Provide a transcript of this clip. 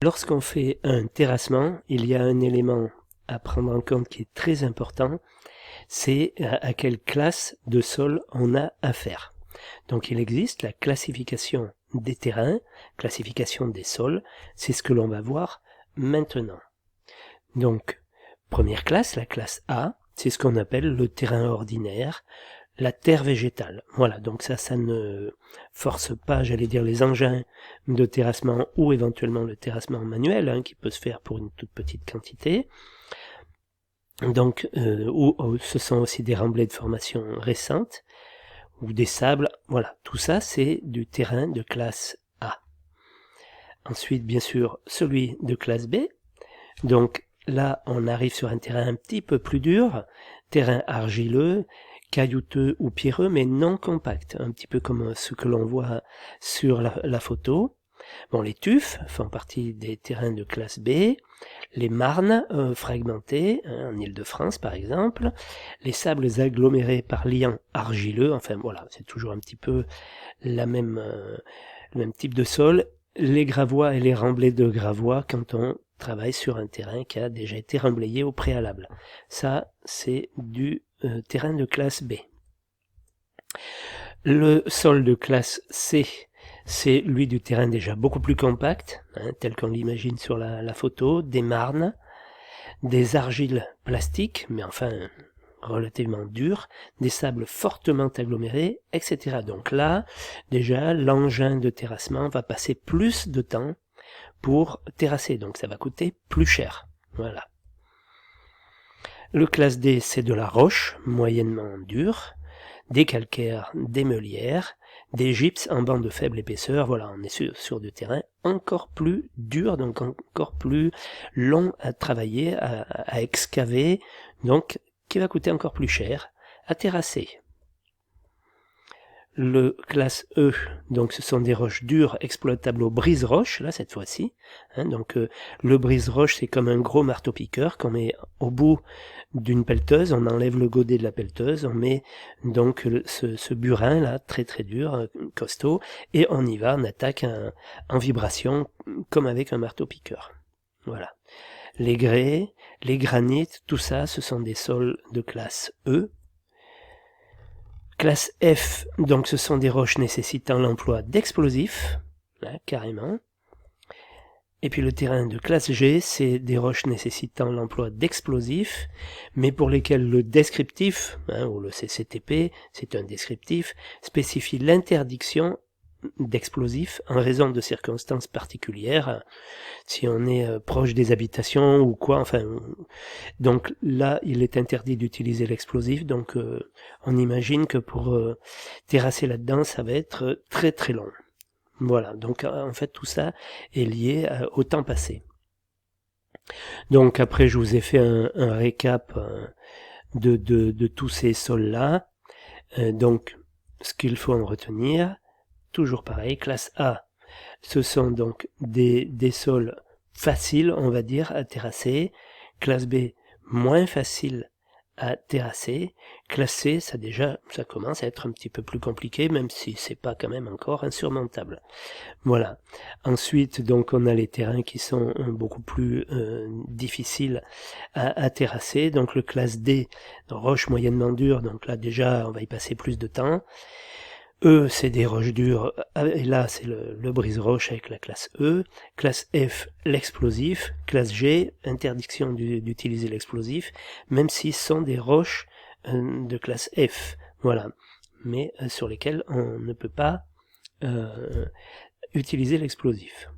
Lorsqu'on fait un terrassement, il y a un élément à prendre en compte qui est très important, c'est à quelle classe de sol on a affaire. Donc il existe la classification des terrains, classification des sols, c'est ce que l'on va voir maintenant. Donc, première classe, la classe A, c'est ce qu'on appelle le terrain ordinaire, la terre végétale. Voilà, donc ça ne force pas, j'allais dire, les engins de terrassement ou éventuellement le terrassement manuel, qui peut se faire pour une toute petite quantité. Donc, ce sont aussi des remblais de formation récentes, ou des sables, voilà, tout ça c'est du terrain de classe A. Ensuite, bien sûr, celui de classe B, donc là on arrive sur un terrain un petit peu plus dur, terrain argileux, caillouteux ou pierreux, mais non compact, un petit peu comme ce que l'on voit sur la photo. Bon, les tufs font partie des terrains de classe B, les marnes fragmentés, en Île-de-France par exemple, les sables agglomérés par liant argileux, enfin voilà, c'est toujours un petit peu le même type de sol, les gravois et les remblais de gravois quand on travaille sur un terrain qui a déjà été remblayé au préalable. Ça, c'est du terrain de classe B. Le sol de classe C, c'est lui du terrain déjà beaucoup plus compact, tel qu'on l'imagine sur la photo, des marnes, des argiles plastiques, mais enfin relativement dures, des sables fortement agglomérés, etc. Donc là, déjà, l'engin de terrassement va passer plus de temps pour terrasser, donc ça va coûter plus cher. Voilà. Le classe D, c'est de la roche, moyennement dure, des calcaires, des meulières, des gypses en bande de faible épaisseur. Voilà, on est sur du terrain encore plus dur, donc encore plus long à travailler, à excaver, donc qui va coûter encore plus cher à terrasser. Le classe E, donc ce sont des roches dures exploitables au brise-roche, là cette fois-ci. Donc le brise-roche, c'est comme un gros marteau-piqueur qu'on met au bout d'une pelleteuse, on enlève le godet de la pelleteuse, on met donc ce burin là, très très dur, costaud, et on y va, on attaque en vibration, comme avec un marteau-piqueur. Voilà. Les grès, les granites, tout ça, ce sont des sols de classe E. Classe F, donc ce sont des roches nécessitant l'emploi d'explosifs, là, carrément. Et puis le terrain de classe G, c'est des roches nécessitant l'emploi d'explosifs, mais pour lesquels le descriptif, ou le CCTP, c'est un descriptif, spécifie l'interdiction d'explosifs en raison de circonstances particulières, si on est proche des habitations ou quoi, enfin, donc là il est interdit d'utiliser l'explosif, donc on imagine que pour terrasser là-dedans ça va être très très long. Voilà, donc en fait tout ça est lié au temps passé. Donc après je vous ai fait un récap de tous ces sols là, donc ce qu'il faut en retenir, toujours pareil, classe A, ce sont donc des sols faciles, on va dire, à terrasser. Classe B, moins facile à terrasser. Classe C, ça commence à être un petit peu plus compliqué, même si c'est pas quand même encore insurmontable. Voilà. Ensuite, donc, on a les terrains qui sont beaucoup plus difficiles à terrasser. Donc, le classe D, roche moyennement dure, donc là déjà, on va y passer plus de temps. E, c'est des roches dures, et là c'est le brise-roche avec la classe E. Classe F, l'explosif. Classe G, interdiction d'utiliser l'explosif, même si ce sont des roches de classe F, voilà, mais sur lesquelles on ne peut pas utiliser l'explosif.